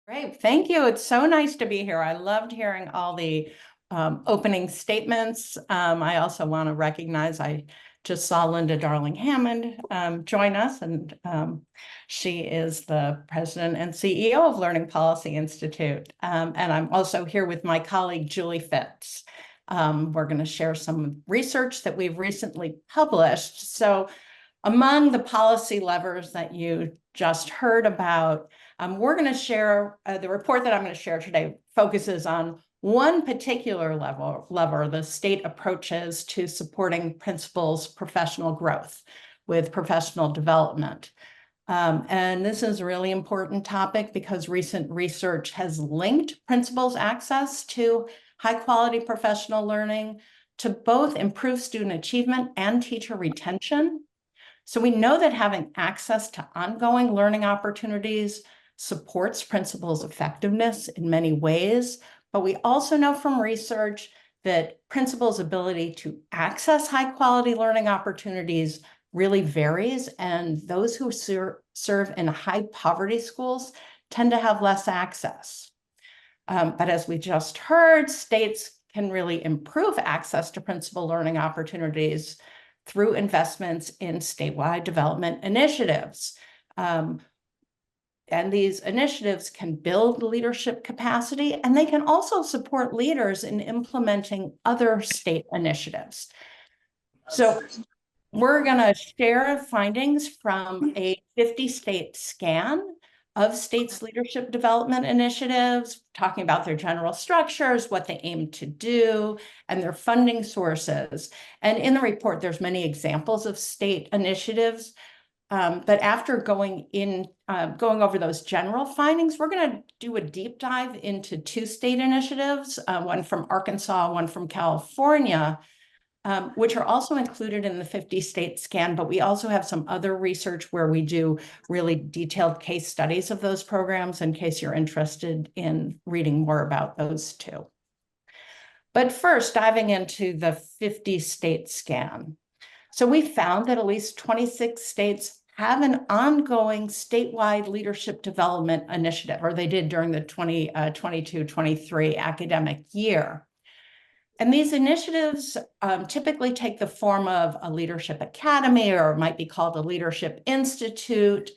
Great, thank you. It's so nice to be here. I loved hearing all the opening statements. I also want to recognize I just saw Linda Darling-Hammond join us, and she is the president and CEO of Learning Policy Institute. And I'm also here with my colleague, Julie Fitz. We're going to share some research that we've recently published. So among the policy levers that you just heard about, we're going to share the report that I'm going to share today focuses on one particular lever, the state approaches to supporting principals' professional growth with professional development. And this is a really important topic because recent research has linked principals' access to high-quality professional learning to both improve student achievement and teacher retention. So we know that having access to ongoing learning opportunities supports principals' effectiveness in many ways, but we also know from research that principals' ability to access high-quality learning opportunities really varies, and those who serve in high-poverty schools tend to have less access. But as we just heard, states can really improve access to principal learning opportunities through investments in statewide development initiatives. And these initiatives can build leadership capacity, and they can also support leaders in implementing other state initiatives. So we're going to share findings from a 50-state scan of states' leadership development initiatives, talking about their general structures, what they aim to do, and their funding sources. And in the report, there's many examples of state initiatives. But after going over those general findings, we're going to do a deep dive into two state initiatives, one from Arkansas, one from California, which are also included in the 50-state scan, but we also have some other research where we do really detailed case studies of those programs in case you're interested in reading more about those two. But first, diving into the 50-state scan. So we found that at least 26 states have an ongoing statewide leadership development initiative, or they did during the 22-23 academic year. And these initiatives typically take the form of a leadership academy, or it might be called a leadership institute,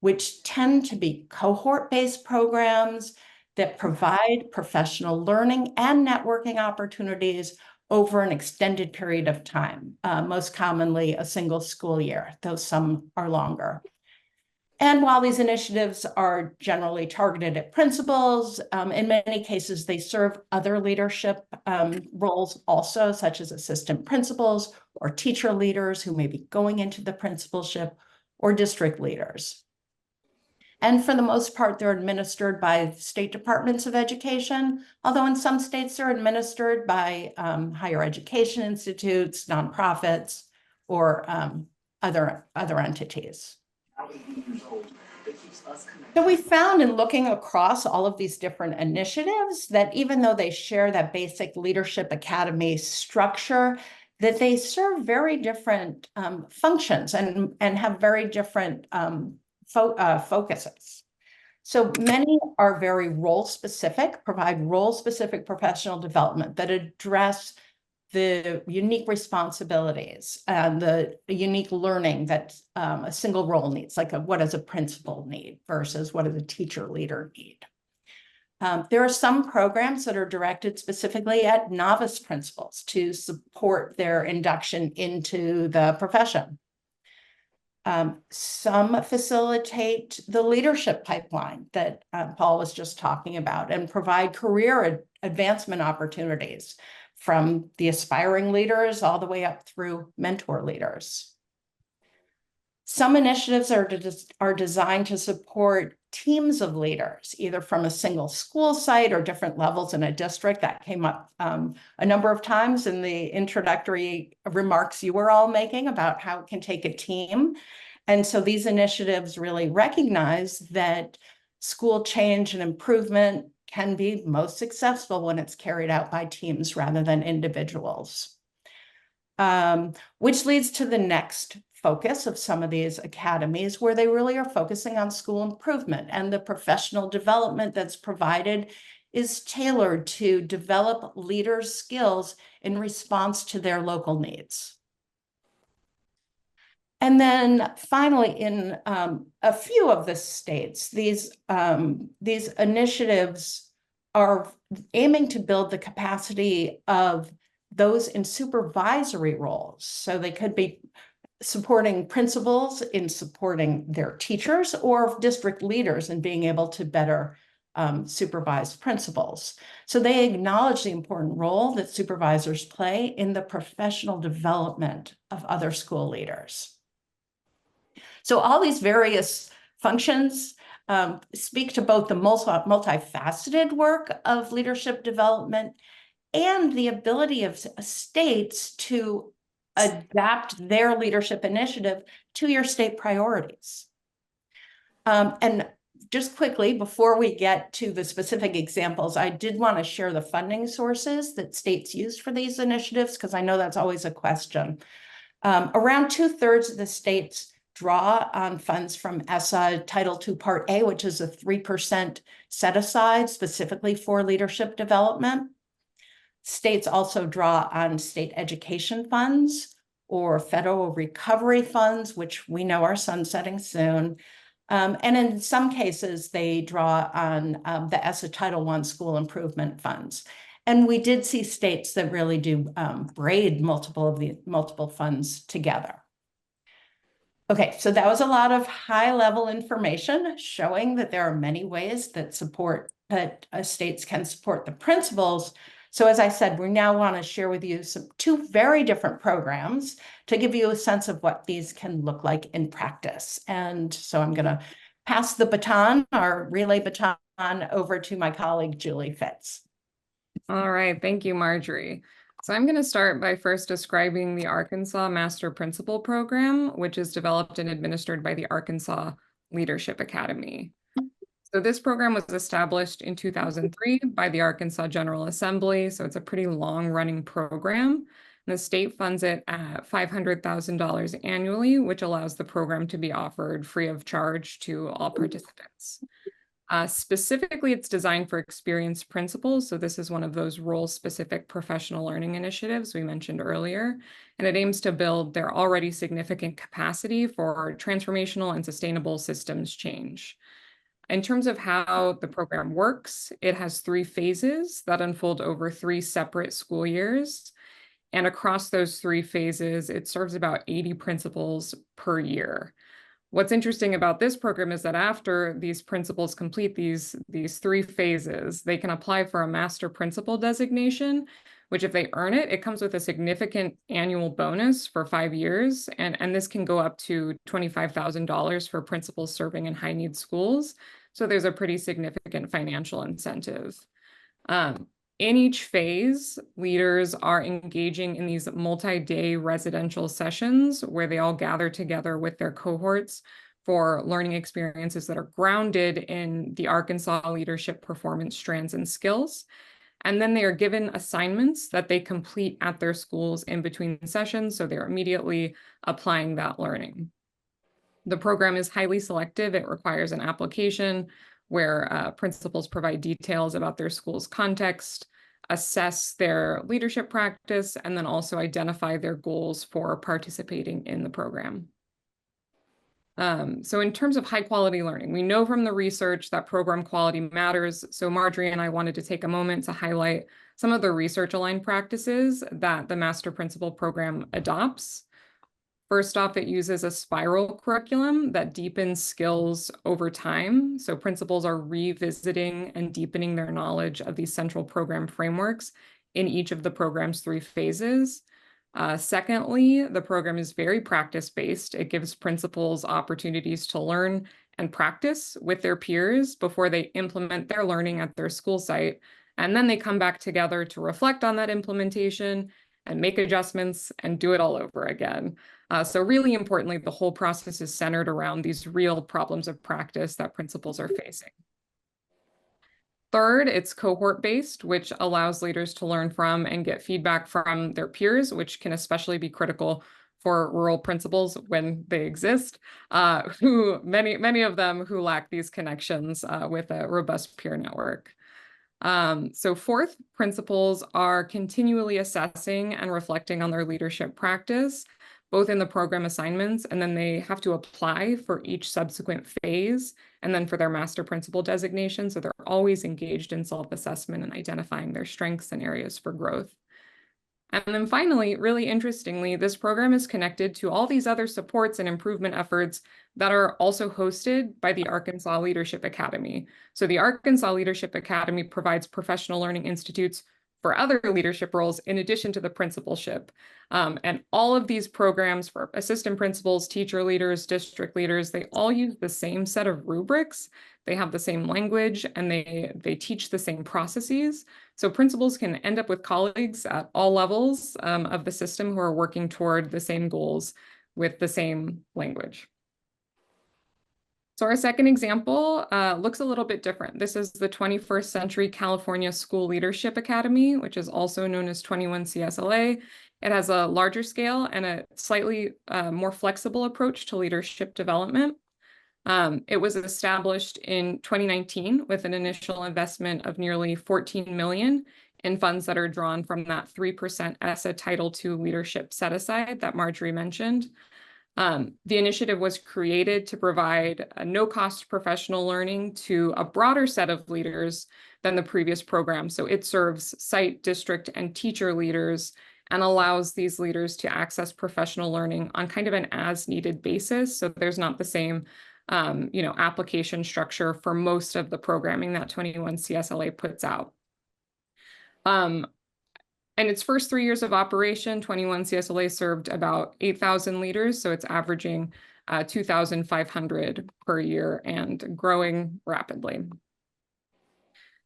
which tend to be cohort-based programs that provide professional learning and networking opportunities over an extended period of time, most commonly a single school year, though some are longer. And while these initiatives are generally targeted at principals, in many cases, they serve other leadership roles also, such as assistant principals or teacher leaders who may be going into the principalship, or district leaders. And for the most part, they're administered by state departments of education, although in some states they're administered by higher education institutes, nonprofits, or other entities. So we found in looking across all of these different initiatives that even though they share that basic leadership academy structure, that they serve very different functions and have very different focuses. So many are very role-specific, provide role-specific professional development that address the unique responsibilities and the unique learning that a single role needs, like what does a principal need versus what does a teacher leader need. There are some programs that are directed specifically at novice principals to support their induction into the profession. Some facilitate the leadership pipeline that Paul was just talking about and provide career advancement opportunities from the aspiring leaders all the way up through mentor leaders. Some initiatives are designed to support teams of leaders, either from a single school site or different levels in a district. That came up a number of times in the introductory remarks you were all making about how it can take a team. And so these initiatives really recognize that school change and improvement can be most successful when it's carried out by teams rather than individuals. Which leads to the next focus of some of these academies, where they really are focusing on school improvement, and the professional development that's provided is tailored to develop leaders' skills in response to their local needs. And then finally, in a few of the states, these initiatives are aiming to build the capacity of those in supervisory roles. So they could be supporting principals in supporting their teachers, or district leaders in being able to better supervise principals. So they acknowledge the important role that supervisors play in the professional development of other school leaders. So all these various functions speak to both the multifaceted work of leadership development and the ability of states to adapt their leadership initiative to your state priorities. And just quickly, before we get to the specific examples, I did want to share the funding sources that states use for these initiatives, because I know that's always a question. Around 2/3 of the states draw on funds from ESSA Title II Part A, which is a 3% set aside specifically for leadership development. States also draw on state education funds or federal recovery funds, which we know are sunsetting soon. And in some cases, they draw on the ESSA Title I school improvement funds. And we did see states that really do braid multiple funds together. Okay, so that was a lot of high-level information showing that there are many ways that states can support the principals. So as I said, we now want to share with you two very different programs to give you a sense of what these can look like in practice. And so I'm going to pass the baton, or relay baton, over to my colleague, Julie Fitz. All right, thank you, Marjorie. So I'm going to start by first describing the Arkansas Master Principal Program, which is developed and administered by the Arkansas Leadership Academy. So this program was established in 2003 by the Arkansas General Assembly, so it's a pretty long-running program. And the state funds it at $500,000 annually, which allows the program to be offered free of charge to all participants. Specifically, it's designed for experienced principals. So this is one of those role-specific professional learning initiatives we mentioned earlier, and it aims to build their already significant capacity for transformational and sustainable systems change. In terms of how the program works, it has 3 phases that unfold over 3 separate school years. And across those 3 phases, it serves about 80 principals per year. What's interesting about this program is that after these principals complete these 3 phases, they can apply for a master principal designation, which if they earn it, it comes with a significant annual bonus for 5 years. And this can go up to $25,000 for principals serving in high need schools. So there's a pretty significant financial incentive. In each phase, leaders are engaging in these multi-day residential sessions where they all gather together with their cohorts for learning experiences that are grounded in the Arkansas leadership performance strands and skills. And then they are given assignments that they complete at their schools in between sessions, so they're immediately applying that learning. The program is highly selective. It requires an application where principals provide details about their school's context, assess their leadership practice, and then also identify their goals for participating in the program. So in terms of high quality learning, we know from the research that program quality matters. So Marjorie and I wanted to take a moment to highlight some of the research aligned practices that the Master Principal Program adopts. First off, it uses a spiral curriculum that deepens skills over time. So principals are revisiting and deepening their knowledge of these central program frameworks in each of the program's 3 phases. Secondly, the program is very practice-based. It gives principals opportunities to learn and practice with their peers before they implement their learning at their school site. And then they come back together to reflect on that implementation and make adjustments and do it all over again. So really importantly, the whole process is centered around these real problems of practice that principals are facing. Third, it's cohort-based, which allows leaders to learn from and get feedback from their peers, which can especially be critical for rural principals when they exist, who many of them who lack these connections with a robust peer network. So fourth, principals are continually assessing and reflecting on their leadership practice, both in the program assignments, and then they have to apply for each subsequent phase, and then for their master principal designation. So they're always engaged in self-assessment and identifying their strengths and areas for growth. And then finally, really interestingly, this program is connected to all these other supports and improvement efforts that are also hosted by the Arkansas Leadership Academy. So the Arkansas Leadership Academy provides professional learning institutes for other leadership roles in addition to the principalship. And all of these programs for assistant principals, teacher leaders, district leaders, they all use the same set of rubrics. They have the same language, and they teach the same processes. So principals can end up with colleagues at all levels of the system who are working toward the same goals with the same language. So our second example looks a little bit different. This is the 21st Century California School Leadership Academy, which is also known as 21 CSLA. It has a larger scale and a slightly more flexible approach to leadership development. It was established in 2019 with an initial investment of nearly 14 million in funds that are drawn from that 3% ESSA Title II leadership set aside that Marjorie mentioned. The initiative was created to provide a no-cost professional learning to a broader set of leaders than the previous program. So it serves site, district, and teacher leaders and allows these leaders to access professional learning on kind of an as-needed basis. So there's not the same application structure for most of the programming that 21 CSLA puts out. In its first 3 years of operation, 21 CSLA served about 8,000 leaders, so it's averaging 2,500 per year and growing rapidly.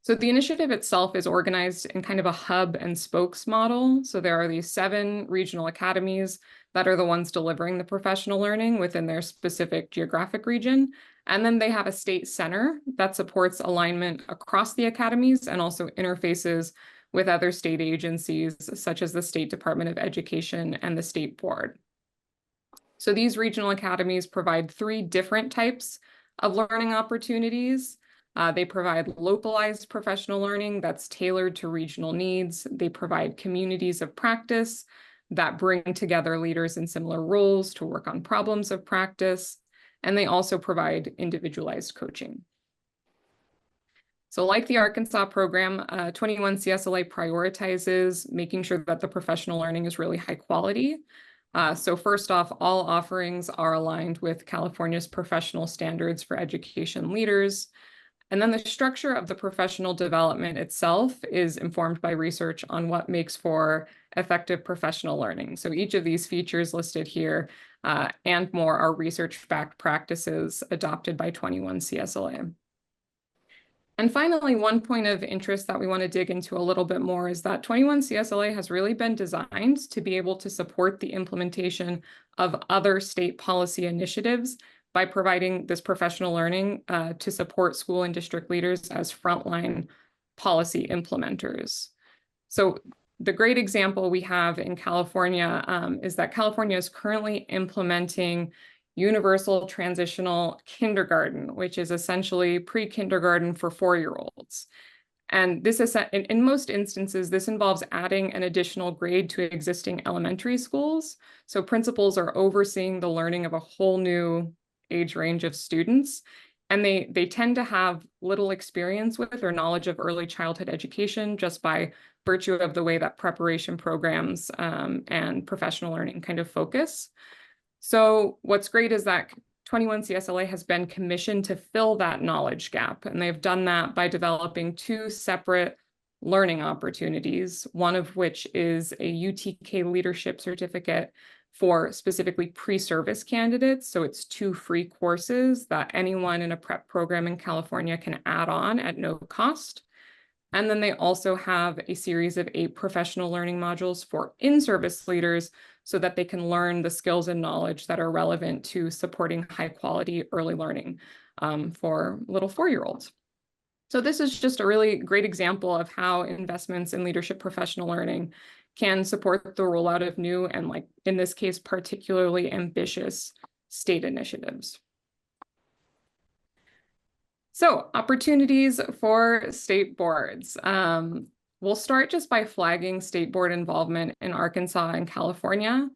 So the initiative itself is organized in kind of a hub and spokes model. So there are these 7 regional academies that are the ones delivering the professional learning within their specific geographic region. And then they have a state center that supports alignment across the academies and also interfaces with other state agencies, such as the State Department of Education and the State Board. So these regional academies provide 3 different types of learning opportunities. They provide localized professional learning that's tailored to regional needs. They provide communities of practice that bring together leaders in similar roles to work on problems of practice. And they also provide individualized coaching. So like the Arkansas program, 21 CSLA prioritizes making sure that the professional learning is really high quality. So first off, all offerings are aligned with California's professional standards for education leaders. And then the structure of the professional development itself is informed by research on what makes for effective professional learning. So each of these features listed here and more are research-backed practices adopted by 21 CSLA. And finally, one point of interest that we want to dig into a little bit more is that 21 CSLA has really been designed to be able to support the implementation of other state policy initiatives by providing this professional learning to support school and district leaders as frontline policy implementers. So the great example we have in California is that California is currently implementing universal transitional kindergarten, which is essentially pre-kindergarten for 4-year-olds. And this is, in most instances, this involves adding an additional grade to existing elementary schools. So principals are overseeing the learning of a whole new age range of students. And they tend to have little experience with or knowledge of early childhood education just by virtue of the way that preparation programs and professional learning kind of focus. So what's great is that 21 CSLA has been commissioned to fill that knowledge gap, and they've done that by developing 2 separate learning opportunities, one of which is a UTK leadership certificate for specifically pre-service candidates. So it's 2 free courses that anyone in a prep program in California can add on at no cost. And then they also have a series of 8 professional learning modules for in-service leaders so that they can learn the skills and knowledge that are relevant to supporting high quality early learning for little 4-year-olds. So this is just a really great example of how investments in leadership professional learning can support the rollout of new and, like in this case, particularly ambitious state initiatives. So opportunities for state boards. We'll start just by flagging state board involvement in Arkansas and California.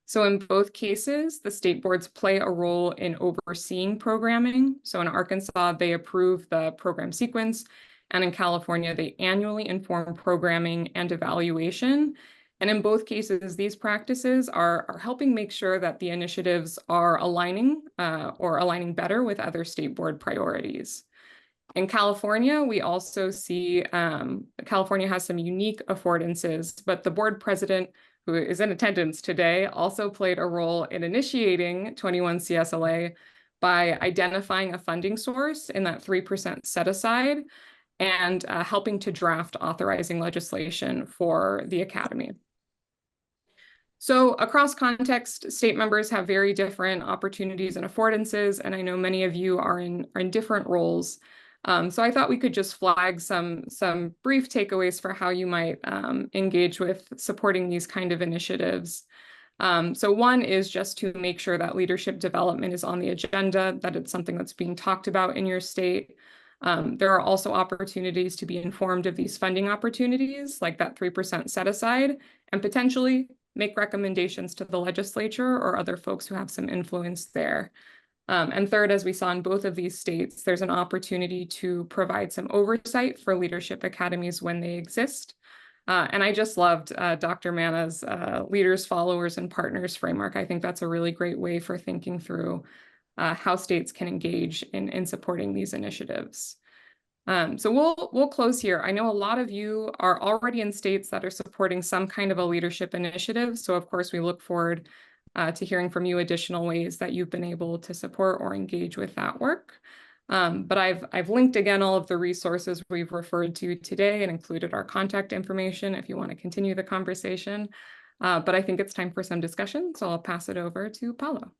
So in both cases, the state boards play a role in overseeing programming. So in Arkansas, they approve the program sequence, and in California, they annually inform programming and evaluation. And in both cases, these practices are helping make sure that the initiatives are aligning or aligning better with other state board priorities. In California, we also see California has some unique affordances, but the board president, who is in attendance today, also played a role in initiating 21 CSLA by identifying a funding source in that 3% set aside and helping to draft authorizing legislation for the academy. So across context, state members have very different opportunities and affordances, and I know many of you are in different roles. So I thought we could just flag some brief takeaways for how you might engage with supporting these kind of initiatives. So one is just to make sure that leadership development is on the agenda, that it's something that's being talked about in your state. There are also opportunities to be informed of these funding opportunities, like that 3% set aside, and potentially make recommendations to the legislature or other folks who have some influence there. And third, as we saw in both of these states, there's an opportunity to provide some oversight for leadership academies when they exist. And I just loved Dr. Manna's leaders, followers, and partners framework. I think that's a really great way for thinking through how states can engage in supporting these initiatives. So we'll close here. I know a lot of you are already in states that are supporting some kind of a leadership initiative. So of course, we look forward to hearing from you additional ways that you've been able to support or engage with that work. But I've linked again all of the resources we've referred to today and included our contact information if you want to continue the conversation. But I think it's time for some discussion, so I'll pass it over to Paulo.